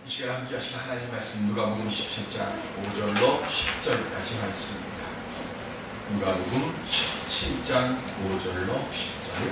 이 시간 함께 하신 하나님 말씀 누가복음 17장 5절로 10절까지 말씀입니다. 누가복음 17장 5절로 10절.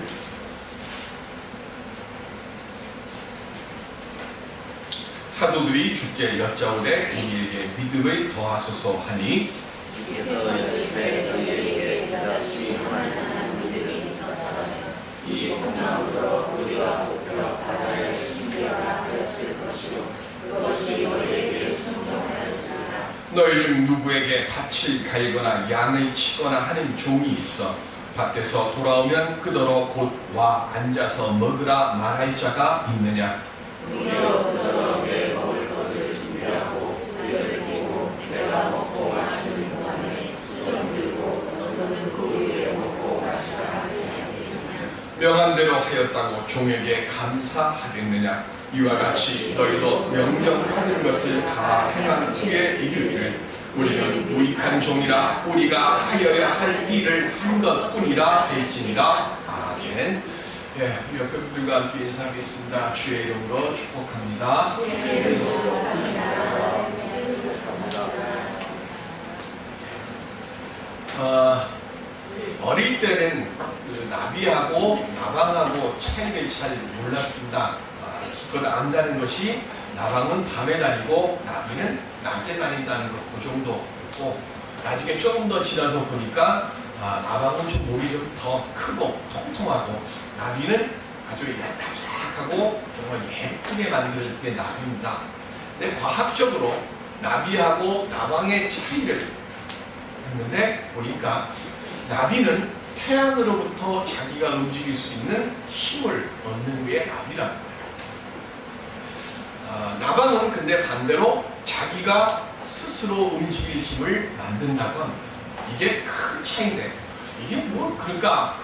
사도들이 주께 여짜오되 우리에게 믿음을 더하소서 하니 주께서 여시되 너희에게 다시 하나님한 믿음이 있었다면 이 풍랑으로 우리가 목표 바다에 신비하라 하였을 것이요 그것이 너희에게 순종하였으나 너희 중 누구에게 밭을 갈거나 양을 치거나 하는 종이 있어 밭에서 돌아오면 그더러 곧 와 앉아서 먹으라 말할 자가 있느냐. 우리로 그더러 내 먹을 것을 준비하고 우리를 보고 내가 먹고 마시는 동안에 수종 들고 너는 그 위에 먹고 마시라 하지 않겠느냐. 명한대로 하였다고 종에게 감사하겠느냐. 이와 같이 너희도 명령받은 것을 다 행한 후에 이르기를 우리는 무익한 종이라 우리가 하여야 할 일을 한 것뿐이라 할지니라. 아멘. 예, 우리 옆에 분들과 함께 인사하겠습니다. 주의 이름으로 축복합니다. 어릴 때는 그 나비하고 나방하고 차이를 잘 몰랐습니다. 그걸 안다는 것이 나방은 밤에 다니고 나비는 낮에 다닌다는 것 그 정도였고, 나중에 조금 더 지나서 보니까 나방은 좀 몸이 좀 더 크고 통통하고 나비는 아주 납작하고 정말 예쁘게 만들어질 때 나비입니다. 근데 과학적으로 나비하고 나방의 차이를 했는데 보니까 나비는 태양으로부터 자기가 움직일 수 있는 힘을 얻는 게 나비랍니다. 나방은 근데 반대로 자기가 스스로 움직일 힘을 만든다고 합니다. 이게 큰 차이인데 이게 뭐 그러니까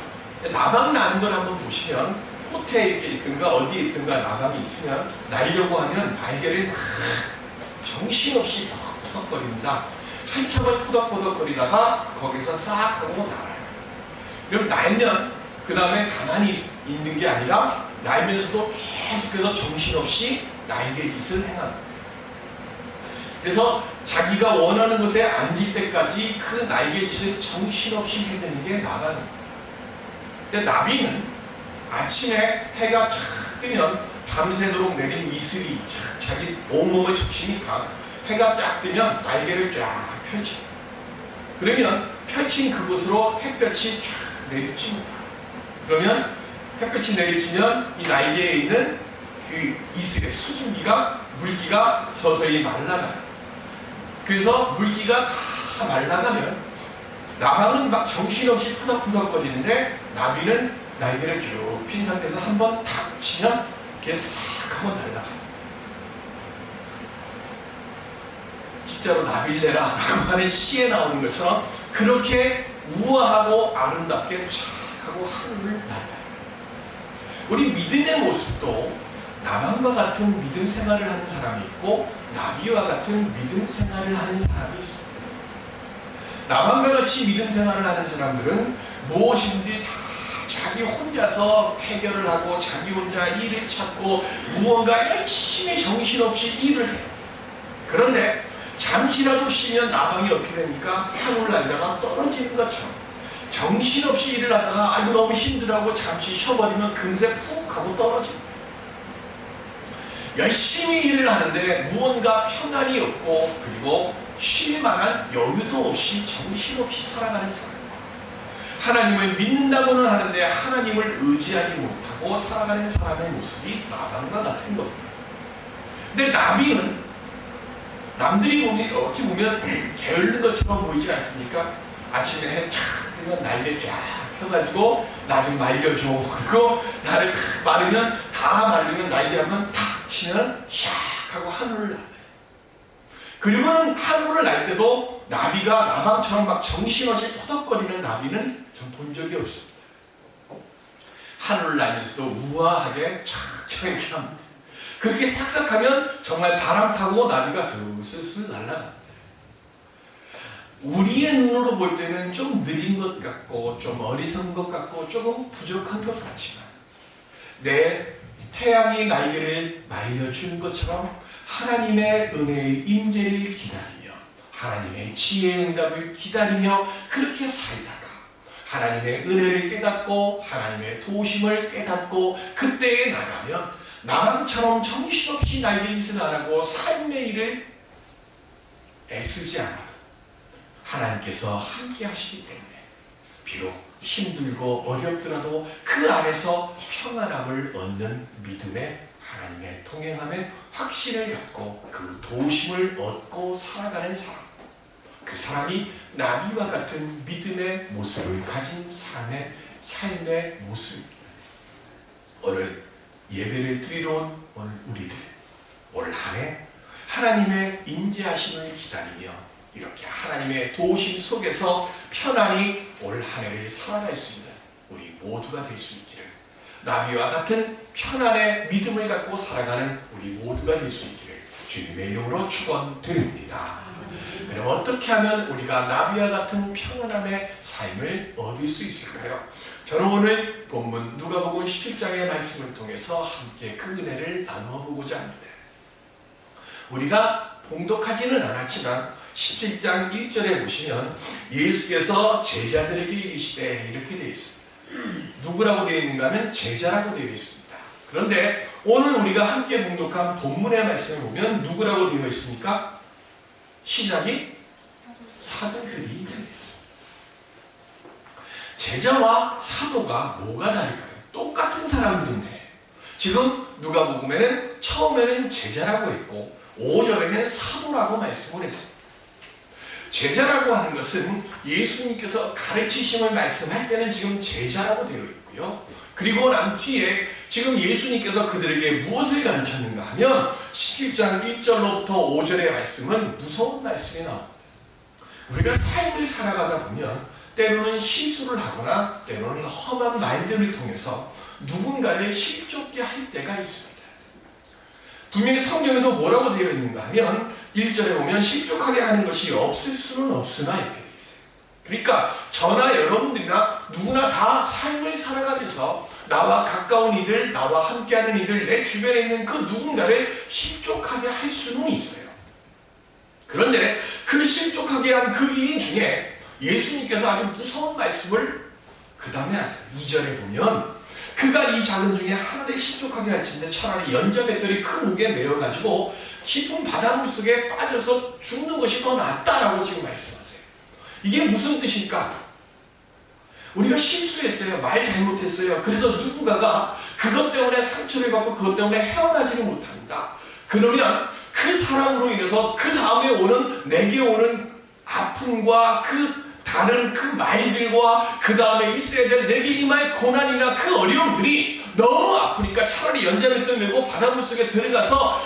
나방 나는 걸 한번 보시면 호텔에 이렇게 있든가 어디에 있든가 나방이 있으면 날려고 하면 날개를 막 정신없이 포덕포덕거립니다. 한참을 포덕포덕거리다가 거기서 싹 하고 날아요. 그럼 날면 그 다음에 가만히 있는 게 아니라 날면서도 계속해서 정신없이 날개짓을 행합니다. 그래서 자기가 원하는 곳에 앉을 때까지 그 날개짓을 정신없이 해대는 게 나방입니다. 근데 나비는 아침에 해가 쫙 뜨면 밤새도록 내린 이슬이 자기 온몸을 적시니까 해가 쫙 뜨면 날개를 쫙 펼쳐. 그러면 펼친 그곳으로 햇볕이 쫙 내리칩니다. 그러면 햇볕이 내리치면 이 날개에 있는 그 이슬의 수증기가 물기가 서서히 말라가요. 그래서 물기가 다 말라가면 나방은 막 정신없이 푸덕푸덕거리는데 나비는 날개를 쭉 핀 상태에서 한번 탁 치면 이렇게 싹 하고 날아가요. 진짜로 나빌레라 라고 하는 시에 나오는 것처럼 그렇게 우아하고 아름답게 촥 하고 하늘을 날아요. 우리 믿음의 모습도 나방과 같은 믿음 생활을 하는 사람이 있고 나비와 같은 믿음 생활을 하는 사람이 있습니다. 나방과 같이 믿음 생활을 하는 사람들은 무엇이든지 다 자기 혼자서 해결을 하고 자기 혼자 일을 찾고 무언가 열심히 정신없이 일을 해요. 그런데 잠시라도 쉬면 나방이 어떻게 됩니까? 하늘 날다가 떨어지는 것처럼 정신없이 일을 하다가 아이고 너무 힘들어하고 잠시 쉬어버리면 금세 푹 하고 떨어집니다. 열심히 일을 하는데 무언가 평안이 없고 그리고 쉴 만한 여유도 없이 정신없이 살아가는 사람. 하나님을 믿는다고는 하는데 하나님을 의지하지 못하고 살아가는 사람의 모습이 나방과 같은 겁니다. 근데 나비는 남들이 보면 어떻게 보면 게으른 것처럼 보이지 않습니까? 아침에 해 쫙 뜨면 날개 쫙 펴가지고 나 좀 말려줘. 그리고 나를 마르면 다 마르면 날개 한번 탁 치면 샥 하고 하늘을 날아요. 그리고는 하늘을 날 때도 나비가 나방처럼 막 정신없이 포덕거리는 나비는 전 본 적이 없습니다. 하늘을 날면서도 우아하게 촥촥 이렇게 합니다. 그렇게 싹싹하면 정말 바람 타고 나비가 슬슬 날아갑니다. 우리의 눈으로 볼 때는 좀 느린 것 같고 좀 어리석은 것 같고 조금 부족한 것 같지만 내 태양이 날개를 말려준 것처럼 하나님의 은혜의 임재를 기다리며 하나님의 지혜의 응답을 기다리며 그렇게 살다가 하나님의 은혜를 깨닫고 하나님의 도우심을 깨닫고 그때에 나가면 나방처럼 정신없이 날개짓을 안 하고 삶의 일을 애쓰지 않아도 하나님께서 함께 하시기 때문에 비록 힘들고 어렵더라도 그 안에서 평안함을 얻는 믿음의 하나님의 동행함의 확신을 갖고 그 도우심을 얻고 살아가는 사람, 그 사람이 나비와 같은 믿음의 모습을 가진 사람의 삶의 모습입니다. 오늘 예배를 드리러 온 오늘 우리들 올 한 해 하나님의 인재하심을 기다리며 이렇게 하나님의 도우심 속에서 편안히 올 한 해를 살아갈 수 있는 우리 모두가 될 수 있기를, 나비와 같은 편안의 믿음을 갖고 살아가는 우리 모두가 될 수 있기를 주님의 이름으로 축원드립니다. 그럼 어떻게 하면 우리가 나비와 같은 평안함의 삶을 얻을 수 있을까요? 저는 오늘 본문 누가복음 17장의 말씀을 통해서 함께 그 은혜를 나누어 보고자 합니다. 우리가 봉독하지는 않았지만 17장 1절에 보시면 예수께서 제자들에게 이르시되 이렇게 되어 있습니다. 누구라고 되어 있는가 하면 제자라고 되어 있습니다. 그런데 오늘 우리가 함께 봉독한 본문의 말씀을 보면 누구라고 되어 있습니까? 시작이 사도들이 되어 있습니다. 제자와 사도가 뭐가 다를까요? 똑같은 사람들인데 지금 누가복음에는 처음에는 제자라고 했고 5절에는 사도라고 말씀을 했습니다. 제자라고 하는 것은 예수님께서 가르치심을 말씀할 때는 지금 제자라고 되어 있고요. 그리고 난 뒤에 지금 예수님께서 그들에게 무엇을 가르쳤는가 하면 17장 1절로부터 5절의 말씀은 무서운 말씀이 나옵니다. 우리가 삶을 살아가다 보면 때로는 실수를 하거나 때로는 험한 말들을 통해서 누군가를 실족게 할 때가 있습니다. 분명히 성경에도 뭐라고 되어 있는가 하면 1절에 보면 실족하게 하는 것이 없을 수는 없으나 이렇게 되어 있어요. 그러니까 저나 여러분들이나 누구나 다 삶을 살아가면서 나와 가까운 이들, 나와 함께하는 이들, 내 주변에 있는 그 누군가를 실족하게 할 수는 있어요. 그런데 그 실족하게 한 그 일 중에 예수님께서 아주 무서운 말씀을 그 다음에 하세요. 2절에 보면 그가 이 작은 중에 하나를 실족하게 할진데 차라리 연자맷돌이 큰 무게에 매어가지고 깊은 바닷물 속에 빠져서 죽는 것이 더 낫다라고 지금 말씀하세요. 이게 무슨 뜻일까? 우리가 실수했어요. 말 잘못했어요. 그래서 누군가가 그것 때문에 상처를 받고 그것 때문에 헤어나지를 못합니다. 그러면 그 사람으로 인해서 그 다음에 오는 내게 오는 아픔과 그 다른 그 말들과 그 다음에 있어야 될 내게 임할 고난이나 그 어려움들이 너무 아프니까 차라리 연자맷돌 메고 바닷물 속에 들어가서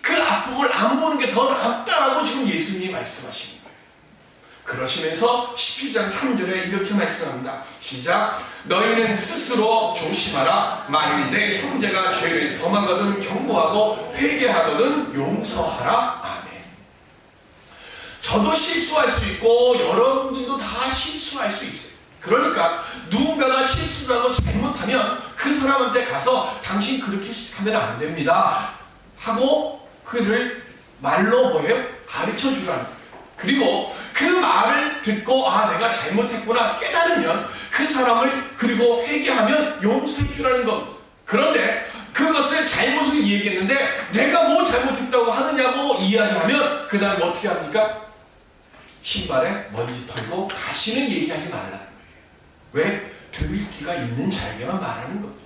그 아픔을 안 보는 게 더 낫다라고 지금 예수님이 말씀하시는 거예요. 그러시면서 17장 3절에 이렇게 말씀합니다. 시작. 너희는 스스로 조심하라. 만일 내 형제가 죄를 범하거든 경고하고 회개하거든 용서하라. 아멘. 저도 실수할 수 있고 여러분들도 다 실수할 수 있어요. 그러니까 누군가가 실수를 하고 잘못하면 그 사람한테 가서 당신 그렇게 하면 안 됩니다 하고 그를 말로 뭐예요? 가르쳐 주라는 거예요. 그리고 그 말을 듣고 아 내가 잘못했구나 깨달으면 그 사람을 그리고 회개하면 용서해 주라는 것. 그런데 그것을 잘못을 얘기했는데 내가 뭐 잘못했다고 하느냐고 이야기하면 그 다음 어떻게 합니까? 신발에 먼지 털고 다시는 얘기하지 말라는 거예요. 왜? 들을 귀가 있는 자에게만 말하는 겁니다.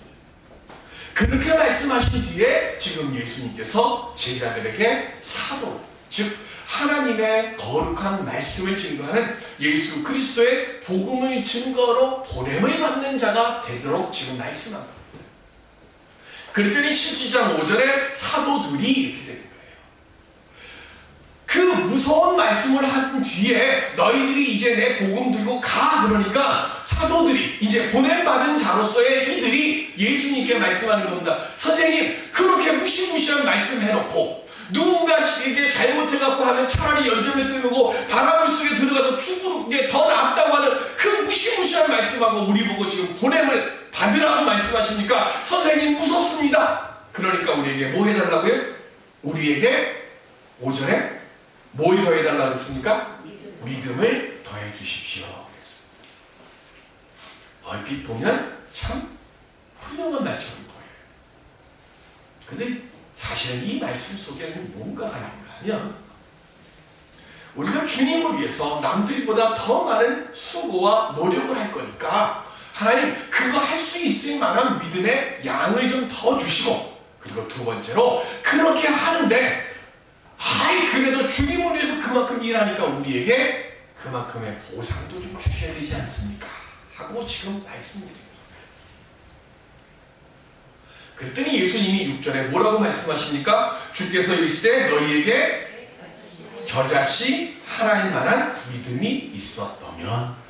그렇게 말씀하신 뒤에 지금 예수님께서 제자들에게 사도, 즉 하나님의 거룩한 말씀을 증거하는 예수 그리스도의 복음을 증거로 보냄을 받는 자가 되도록 지금 말씀합니다. 그랬더니 17장 5절에 사도들이 이렇게 됩니다. 그 무서운 말씀을 한 뒤에 너희들이 이제 내 복음 들고 가 그러니까 사도들이 이제 보냄받은 자로서의 이들이 예수님께 말씀하는 겁니다. 선생님 그렇게 무시무시한 말씀 해놓고 누군가에게 잘못해갖고 하면 차라리 연점에 뜨고 바닷물 속에 들어가서 죽는 게 더 낫다고 하는 그 무시무시한 말씀하고 우리 보고 지금 보냄을 받으라고 말씀하십니까? 선생님 무섭습니다. 그러니까 우리에게 뭐 해달라고요? 우리에게 5절에 뭘 더해달라고 했습니까? 믿음을 더해 주십시오. 그랬어요. 얼핏 보면 참 훌륭한 말처럼 보여요. 근데 사실은 이 말씀 속에는 뭔가가 있는가 하면 우리가 주님을 위해서 남들보다 더 많은 수고와 노력을 할 거니까 하나님 그거 할 수 있을 만한 믿음의 양을 좀 더 주시고, 그리고 두 번째로 그렇게 하는데 그래도 주님을 위해서 그만큼 일하니까 우리에게 그만큼의 보상도 좀 주셔야 되지 않습니까? 하고 지금 말씀드립니다. 그랬더니 예수님이 6절에 뭐라고 말씀하십니까? 주께서 이르시되 너희에게 겨자씨 하나일 만한 믿음이 있었다면,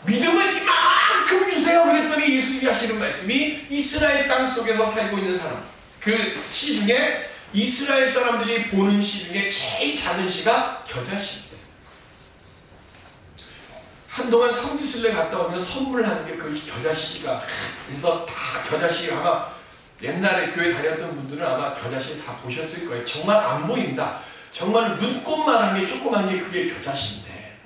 믿음을 이만큼 주세요 그랬더니 예수님이 하시는 말씀이 이스라엘 땅 속에서 살고 있는 사람, 그 씨 중에 이스라엘 사람들이 보는 씨 중에 제일 작은 씨가 겨자씨입니다. 한동안 성지순례 갔다 오면 선물하는 게 그 겨자씨가, 그래서 다 겨자씨 아마 옛날에 교회 다녔던 분들은 아마 겨자씨 다 보셨을 거예요. 정말 안 보인다. 정말 눈꽃만한 게 조그만 게 그게 겨자씨인데,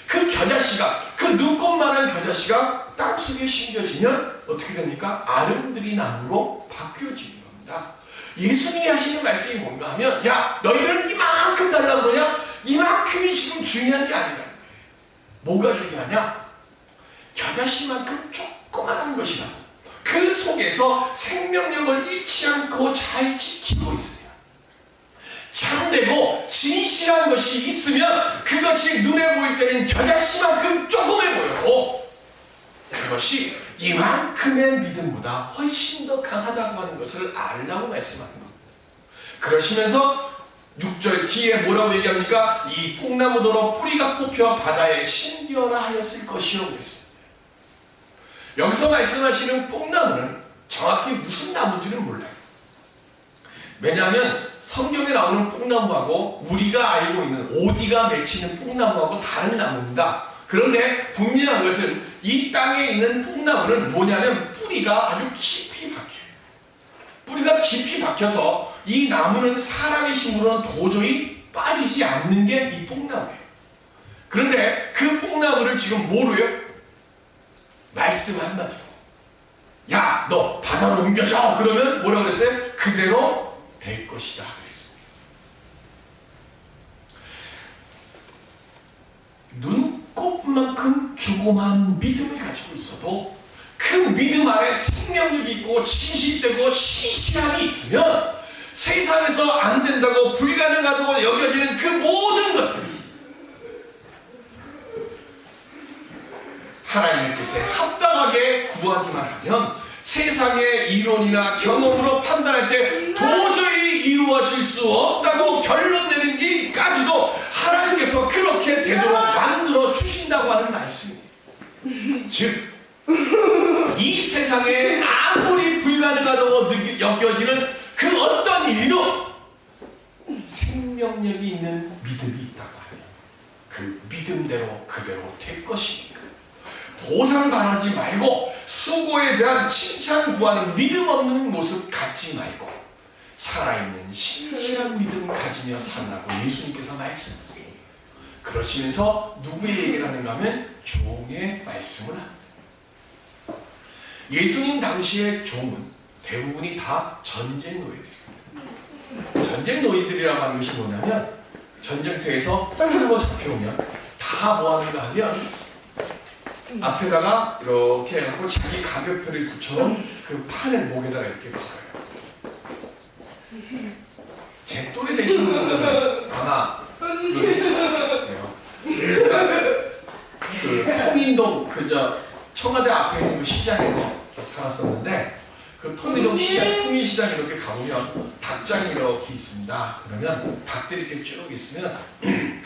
그 겨자씨가, 그 눈꽃만한 겨자씨가 땅속에 심겨지면 어떻게 됩니까? 아름드리 나무로 바뀌어지는 겁니다. 예수님이 하시는 말씀이 뭔가 하면, 야 너희들은 이만큼 달라고 그러냐? 이만큼이 지금 중요한 게 아니라는 거예요. 뭐가 중요하냐? 겨자씨만큼 조그만한 것이라고, 그 속에서 생명력을 잃지 않고 잘 지키고 있으면, 참되고 진실한 것이 있으면 그것이 눈에 보일 때는 겨자씨만큼 조그매 보여도 그것이 이만큼의 믿음보다 훨씬 더 강하다고 하는 것을 알라고 말씀하는 겁니다. 그러시면서 6절 뒤에 뭐라고 얘기합니까? 이 뽕나무더러 뿌리가 뽑혀 바다에 심기어라 하였을 것이요 그랬습니다. 여기서 말씀하시는 뽕나무는 정확히 무슨 나무인지는 몰라요. 왜냐하면 성경에 나오는 뽕나무하고 우리가 알고 있는 오디가 맺히는 뽕나무하고 다른 나무입니다. 그런데 분명한 것은 이 땅에 있는 뽕나무는 뭐냐면 뿌리가 아주 깊이 박혀요. 뿌리가 깊이 박혀서 이 나무는 사람의 힘으로는 도저히 빠지지 않는 게 이 뽕나무예요. 그런데 그 뽕나무를 지금 뭐로요? 말씀 한마디로, 야 너 바다로 옮겨져! 그러면 뭐라고 그랬어요? 그대로 될 것이다 그랬습니다. 눈꽃만큼 조그만 믿음을 가지고 있어도 그 믿음 안에 생명력이 있고 진실되고 신실함이 있으면 세상에서 안 된다고 불가능하다고 여겨지는 그 모든 것들이 하나님의 뜻에 합당하게 구하기만 하면 세상의 이론이나 경험으로 판단할 때 도저히 이루어질 수 없다고 결론 내는 일까지도 하나님께서 그렇게 되도록 만들어 주신다고 하는 말씀입니다. 즉 이 세상에 아무리 불가능하다고 여겨지는 그 어떤 일도 생명력이 있는 믿음이 있다고 하면 그 믿음대로 그대로 될 것이니까 보상 바라지 말고 수고에 대한 칭찬 구하는 믿음 없는 모습 갖지 말고 살아있는 신실한 믿음 가지며 살라고 예수님께서 말씀하세요. 그러시면서 누구의 얘기를 하는가 하면 종의 말씀을 합니다. 예수님 당시의 종은 대부분이 다 전쟁 노예들입니다. 전쟁 노예들이라고 하는 것이 뭐냐면 전쟁터에서 풀로 잡혀오면 다 뭐하는가 하면 앞에다가 이렇게 해갖고 자기 가격표를 붙여놓은 그 판을 목에다가 이렇게 걸어요. 제 또래 되시는 분들은 아마 있을 거예요. 제가 그 통인동 청와대 앞에 있는 그 시장에서 살았었는데 그 통인동 시장, 통인시장 이렇게 가보면 닭장이 이렇게 있습니다. 그러면 닭들이 이렇게 쭉 있으면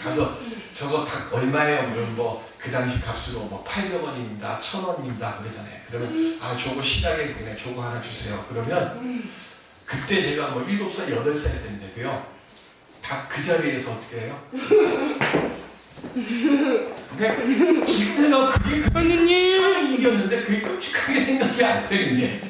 가서 저거 닭 얼마예요? 그러면 뭐 그 당시 값으로 뭐 800원입니다, 1000원입니다 그러잖아요. 그러면 아 저거 시장에 그냥 저거 하나 주세요. 그러면 그때 제가 뭐 7살, 8살 때인데도요. 닭 그 자리에서 어떻게 해요? 근데 지금 내가 그게 끔찍한 일이었는데 그게 끔찍하게 생각이 안 되는 게,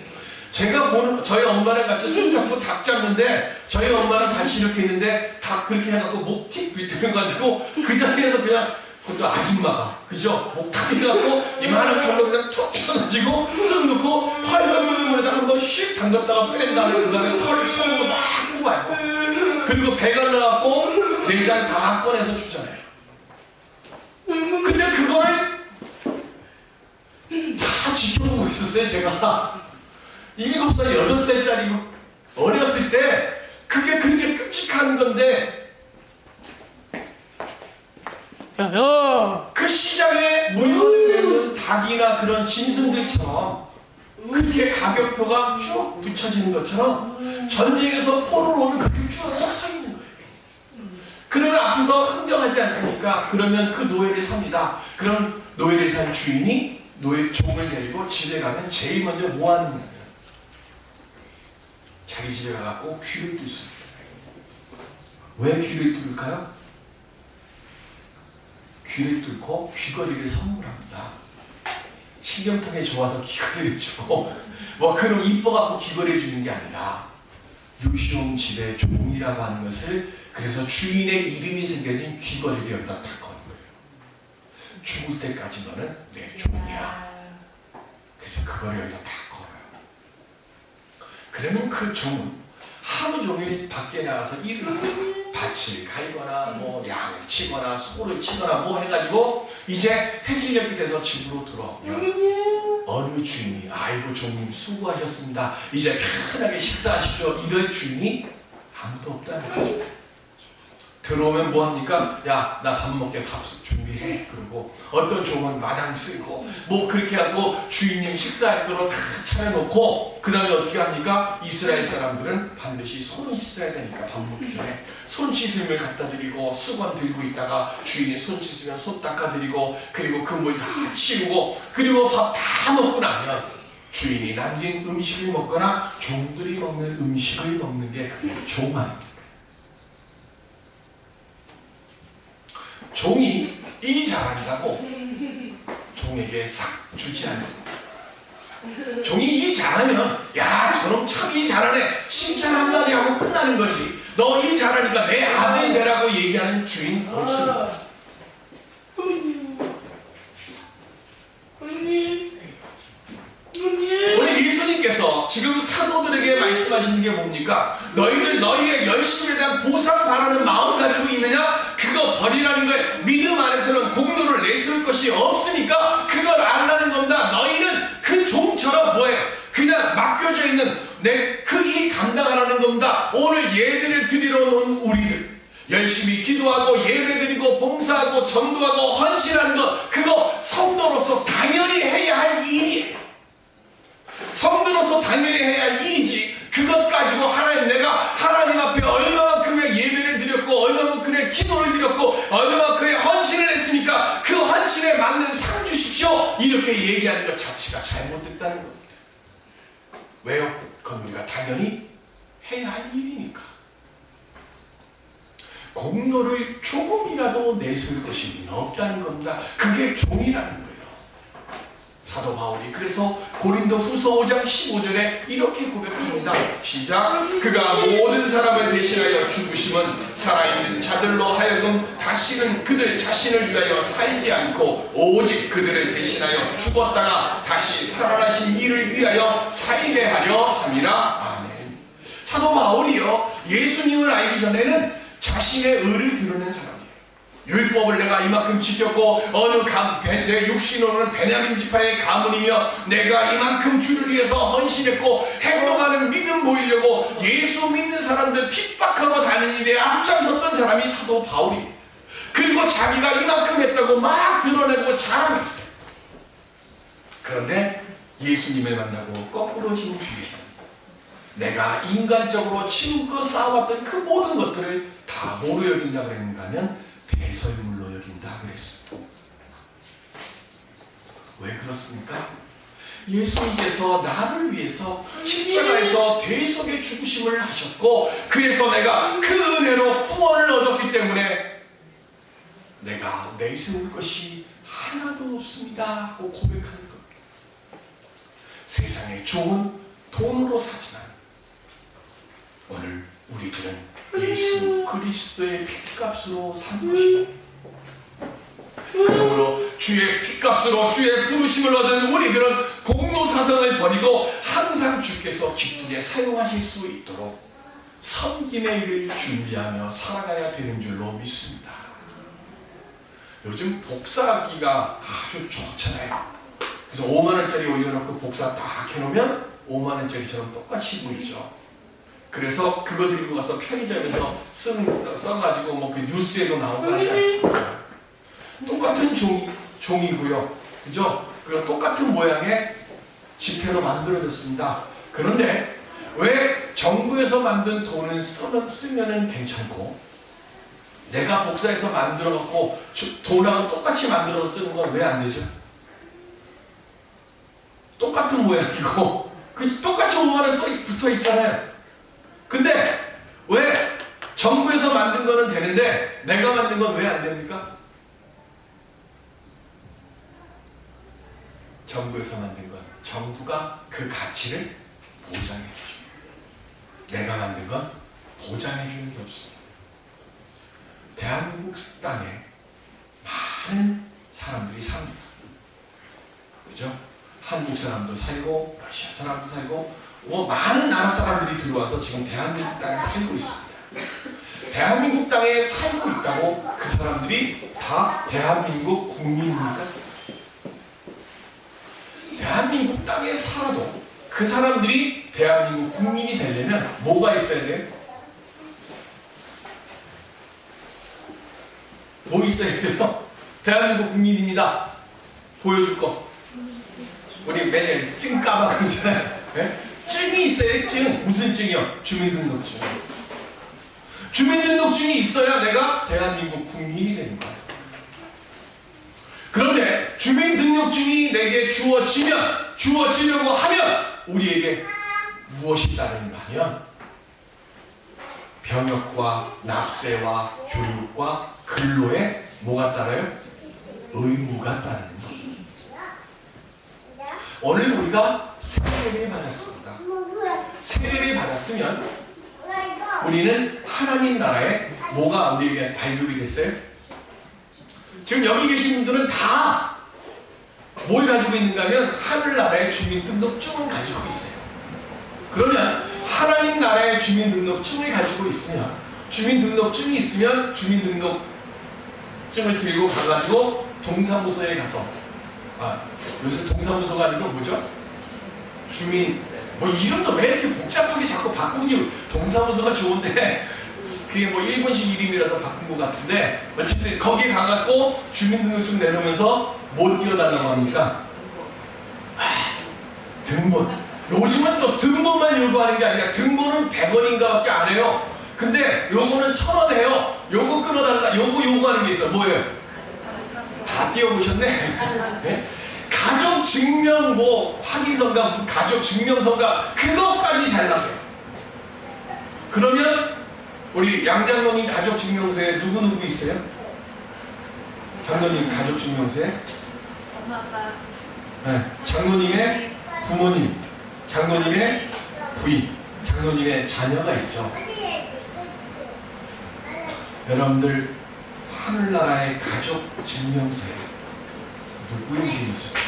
제가 보는 저희 엄마랑 같이 손잡고 닭 잡는데 저희 엄마랑 같이 이렇게 있는데 닭 그렇게 해갖고 목틱 비틀어가지고 그 자리에서 그냥, 그것도 아줌마가 그죠? 목탁 해갖고 이만한 칼로 그냥 툭 쳐가지고 쓱 넣고 팔방울에다 한번 슉 담갔다가 뺀 다음에 그 다음에 털 손으로 막 뽑아요. 그리고 배가 나갖고 내장 다 꺼내서 주잖아요. 근데 그거를 다 지켜보고 있었어요. 제가 7살, 8살짜리 어렸을 때 그게 그렇게 끔찍한 건데, 그 시장에 물건을 내는 닭이나 그런 짐승들처럼 그렇게 가격표가 쭉 붙여지는 것처럼 전쟁에서 포로로 오면 그렇게 쭉 서 있는 거예요. 그러면 앞에서 흥정하지 않습니까? 그러면 그 노예를 삽니다. 그럼 노예를 산 주인이 노예 종을 데리고 집에 가면 제일 먼저 뭐 하는 거예요? 자기 집에 가갖고 귀를 뚫습니다. 왜 귀를 뚫을까요? 귀를 뚫고 귀걸이를 선물합니다. 신경통에 좋아서 귀걸이를 주고 뭐 그런 이뻐갖고 귀걸이 주는 게 아니라 유시용 집의 종이라고 하는 것을, 그래서 주인의 이름이 새겨진 귀걸이를 여기다 딱 거는 거예요. 죽을 때까지 너는 내 종이야. 그래서 그걸 여기다 딱 걸어요. 그러면 그 종은 하루 종일 밖에 나가서 일을 합니다. 밭을 갈거나 뭐 양을 치거나 소를 치거나 뭐 해가지고 이제 해질녘이 돼서 집으로 들어오면 어느 주인이 아이고 종님 수고하셨습니다, 이제 편하게 식사하십시오, 이럴 주인이 아무도 없다는 거죠. 들어오면 뭐합니까? 야, 나 밥 먹게 밥 준비해. 그러고 어떤 종은 마당 쓸고 뭐 그렇게 하고 주인님 식사할 거로 다 차려놓고, 그 다음에 어떻게 합니까? 이스라엘 사람들은 반드시 손을 씻어야 되니까 밥 먹기 전에 손 씻음을 갖다 드리고 수건 들고 있다가 주인이 손 씻으면 손 닦아드리고, 그리고 그물 다 치우고, 그리고 밥 다 먹고 나면 주인이 남긴 음식을 먹거나 종들이 먹는 음식을 먹는 게 그게 종 아닙니까? 종이 일 잘한다고 종에게 싹 주지 않습니다. 종이 일 잘하면 야 저놈 참 일 잘하네 칭찬 한마디 하고 끝나는 거지, 너 일 잘하니까 내 아들 되라고 얘기하는 주인 없습니다. 오늘 예수님께서 지금 사도들에게 말씀하시는 게 뭡니까? 너희들 너희의 열심에 대한 보상 바라는 마음 가지고 있느냐? 그거 버리라는 거예요. 믿음 안에서는 공로를 내세울 것이 없으니까 그걸 안라는 겁니다. 너희는 그 종처럼 뭐예요? 그냥 맡겨져 있는 내 그 일 감당하라는 겁니다. 오늘 예배를 드리러 온 우리들, 열심히 기도하고 예배드리고 봉사하고 전도하고 헌신하는 것, 그거 성도로서 당연히 해야 할 일이에요. 성도로서 당연히 해야 할 일이지, 그것 가지고 하나님, 내가 하나님 앞에 얼마만큼의 예배를 드렸고 얼마만큼의 기도를 드렸고 얼마만큼의 헌신을 했으니까 그 헌신에 맞는 상 주십시오, 이렇게 얘기하는 것 자체가 잘못됐다는 겁니다. 왜요? 그건 우리가 당연히 해야 할 일이니까. 공로를 조금이라도 내세울 것이 없다는 겁니다. 그게 종이라는 거예요. 사도 바울이 그래서 고린도 후서 5장 15절에 이렇게 고백합니다. 시작. 그가 모든 사람을 대신하여 죽으심은 살아있는 자들로 하여금 다시는 그들 자신을 위하여 살지 않고 오직 그들을 대신하여 죽었다가 다시 살아나신 이를 위하여 살게 하려 함이라. 아멘. 사도 바울이요, 예수님을 알기 전에는 자신의 의를 드러낸 사람이에요. 율법을 내가 이만큼 지켰고 내 육신으로는 베냐민 지파의 가문이며 내가 이만큼 주를 위해서 헌신했고 행동하는 믿음 보이려고 예수 믿는 사람들 핍박하고 다니는 일에 앞장섰던 사람이 사도 바울입니다. 그리고 자기가 이만큼 했다고 막 드러내고 자랑했어요. 그런데 예수님을 만나고 거꾸로진 뒤에 내가 인간적으로 지금껏 쌓아왔던 그 모든 것들을 다 뭐로 여긴다 그랬는가 하면 배설물로 여긴다 그랬습니다. 왜 그렇습니까? 예수님께서 나를 위해서 십자가에서 대속의 죽으심을 하셨고, 그래서 내가 그 은혜로 구원을 얻었기 때문에 내가 내세울 것이 하나도 없습니다 하고 고백하는 겁니다. 세상의 좋은 돈으로 사지만 오늘 우리들은 예수 그리스도의 핏값으로 산 것입니다. 그러므로 주의 핏값으로 주의 부르심을 얻은 우리들은 공로사성을 버리고 항상 주께서 기쁘게 사용하실 수 있도록 섬김의 일을 준비하며 살아가야 되는 줄로 믿습니다. 요즘 복사기가 아주 좋잖아요. 그래서 5만원짜리 올려놓고 복사 딱 해놓으면 5만원짜리처럼 똑같이 보이죠. 그래서 그거 들고 가서 편의점에서 써가지고 뭐 그 뉴스에도 나오고 하지 않습니까? 똑같은 종이고요. 그죠? 그리고 똑같은 모양의 지폐로 만들어졌습니다. 그런데 왜 정부에서 만든 돈을 쓰면 괜찮고 내가 복사해서 만들어갖고 돈하고 똑같이 만들어서 쓰는 건 왜 안 되죠? 똑같은 모양이고 똑같이 5만원 붙어 있잖아요. 근데 왜 정부에서 만든 거는 되는데 내가 만든 건 왜 안 됩니까? 정부에서 만든 건 정부가 그 가치를 보장해 주죠. 내가 만든 건 보장해 주는 게 없습니다. 대한민국 땅에 많은 사람들이 삽니다. 그죠? 한국 사람도 살고 러시아 사람도 살고 많은 나라 사람들이 들어와서 지금 대한민국 땅에 살고 있습니다. 대한민국 땅에 살고 있다고 그 사람들이 다 대한민국 국민입니까? 대한민국 땅에 살아도 그 사람들이 대한민국 국민이 되려면 뭐가 있어야 돼요? 뭐 있어야 돼요? 대한민국 국민입니다. 보여줄 거. 우리 매년 증 까봐 그러잖아요. 네? 증이 있어요. 증. 무슨 증이요? 주민등록증. 주민등록증이 있어야 내가 대한민국 국민이 되는 거예요. 그런데 주민등록증이 내게 주어지려고 하면 우리에게 무엇이 따르는가 하면 병역과 납세와 교육과 근로에 뭐가 따라요? 의무가 따르는 거예요. 오늘 우리가 세례를 받았습니다. 세례를 받았으면 우리는 하나님 나라에 뭐가 우리에게 발급이 됐어요? 지금 여기 계신 분들은 다 뭘 가지고 있는가 하면 하늘나라의 주민등록증을 가지고 있어요. 그러면 하나님 나라의 주민등록증을 가지고 있으면 주민등록증이 있으면 주민등록증을 들고 가가지고 동사무소에 가서 요즘 동사무소가 아니고 뭐죠? 주민 뭐 이름도 왜 이렇게 복잡하게 자꾸 바꾸니? 동사무소가 좋은데 그게 뭐 일본식 이름이라서 바꾼 것 같은데 어쨌든 거기 가갖고 주민등록증 내놓으면서 뭐 띄워달라고 합니까? 등본. 요즘은 또 등본만 요구하는 게 아니라 등본은 100원인가 밖에 안 해요. 근데 요거는 1,000원 해요. 요거 끊어달라. 요거 요구하는 게 있어요. 뭐예요? 다 띄워보셨네? 네? 가족증명 뭐 확인서인가 무슨 가족증명서인가 그것까지 달라고 해요. 그러면 우리 양장로님 가족증명서에 누구 있어요? 장로님 가족증명서에? 엄마 아빠. 네, 장로님의 부모님, 장로님의 부인, 장로님의 자녀가 있죠. 여러분들 하늘나라의 가족증명서에 누구의 이름이 있어요?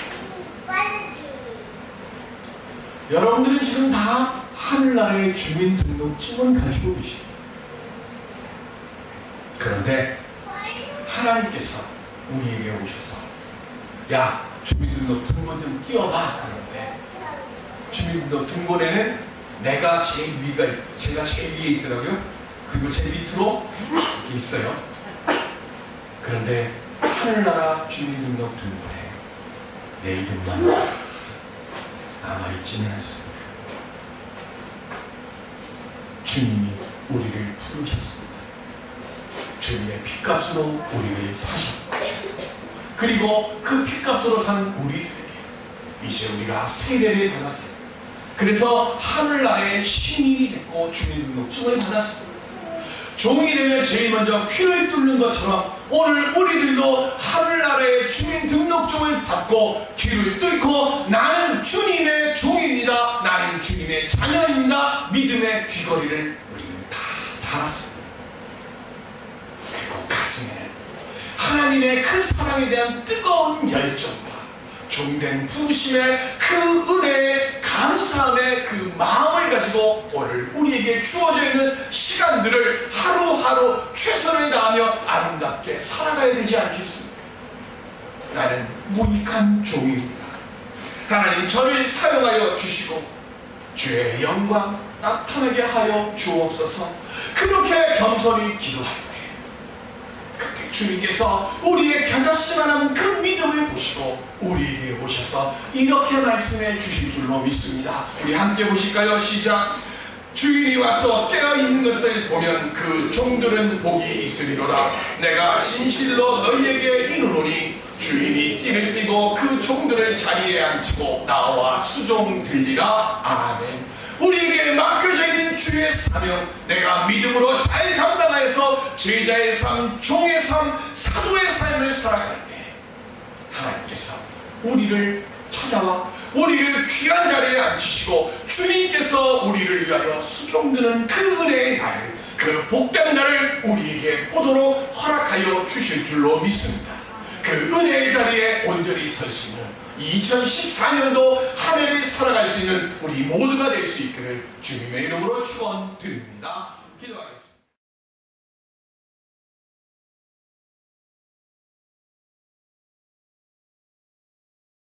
여러분들은 지금 다 하늘나라의 주민등록증을 가지고 계십니다. 그런데 하나님께서 우리에게 오셔서 야 주민등록 등본 좀 띄워봐 그러는데 주민등록 등본에는 제가 제일 위에 있더라고요. 그리고 제 밑으로 이렇게 있어요. 그런데 하늘나라 주민등록 등본에 내 이름만 남아있지는 않습니다. 주님이 우리를 부르셨습니다. 주님의 핏값으로 우리를 사셨고 그리고 그 핏값으로 산 우리들에게 이제 우리가 세례를 받았어요. 그래서 하늘나라의 시민이 됐고 주민등록증을 받았습니다. 종이 되면 제일 먼저 퀴를 뚫는 것처럼 오늘 우리들도 하늘나라의 주민등록증을 받고 귀를 뚫고 나는 주님의 종입니다, 나는 주님의 자녀입니다, 믿음의 귀걸이를 우리는 다 달았습니다. 그리고 가슴에는 하나님의 그 사랑에 대한 뜨거운 열정과 종된 부르심의 그 은혜에 감사함의 그 마음을 가지고 오늘 우리에게 주어져 있는 시간들을 하루하루 최선을 다하며 아름답게 살아가야 되지 않겠습니까? 나는 무익한 종입니다. 하나님 저를 사용하여 주시고 주의 영광 나타나게 하여 주옵소서. 그렇게 겸손히 기도할 때 그때 주님께서 우리의 겨자씨만한 그 믿음을 보시고 우리에게 오셔서 이렇게 말씀해 주실 줄로 믿습니다. 우리 함께 보실까요? 시작. 주인이 와서 깨어있는 것을 보면 그 종들은 복이 있으리로다. 내가 진실로 너희에게 이르노니 주인이 띠를 띠고 그 종들을 자리에 앉히고 나와 수종 들리라. 아멘. 우리에게 맡겨져 있는 주의 사명, 내가 믿음으로 잘 감당하여서 제자의 삶, 종의 삶, 사도의 삶을 살아갈 때 하나님께서 우리를 찾아와 우리를 귀한 자리에 앉히시고 주님께서 우리를 위하여 수종드는 그 은혜의 날, 그 복된 날을 우리에게 보도록 허락하여 주실 줄로 믿습니다. 그 은혜의 자리에 온전히 설 수 있는 2014년도 한 해를 살아갈 수 있는 우리 모두가 될 수 있기를 주님의 이름으로 축원드립니다. 기도하겠습니다.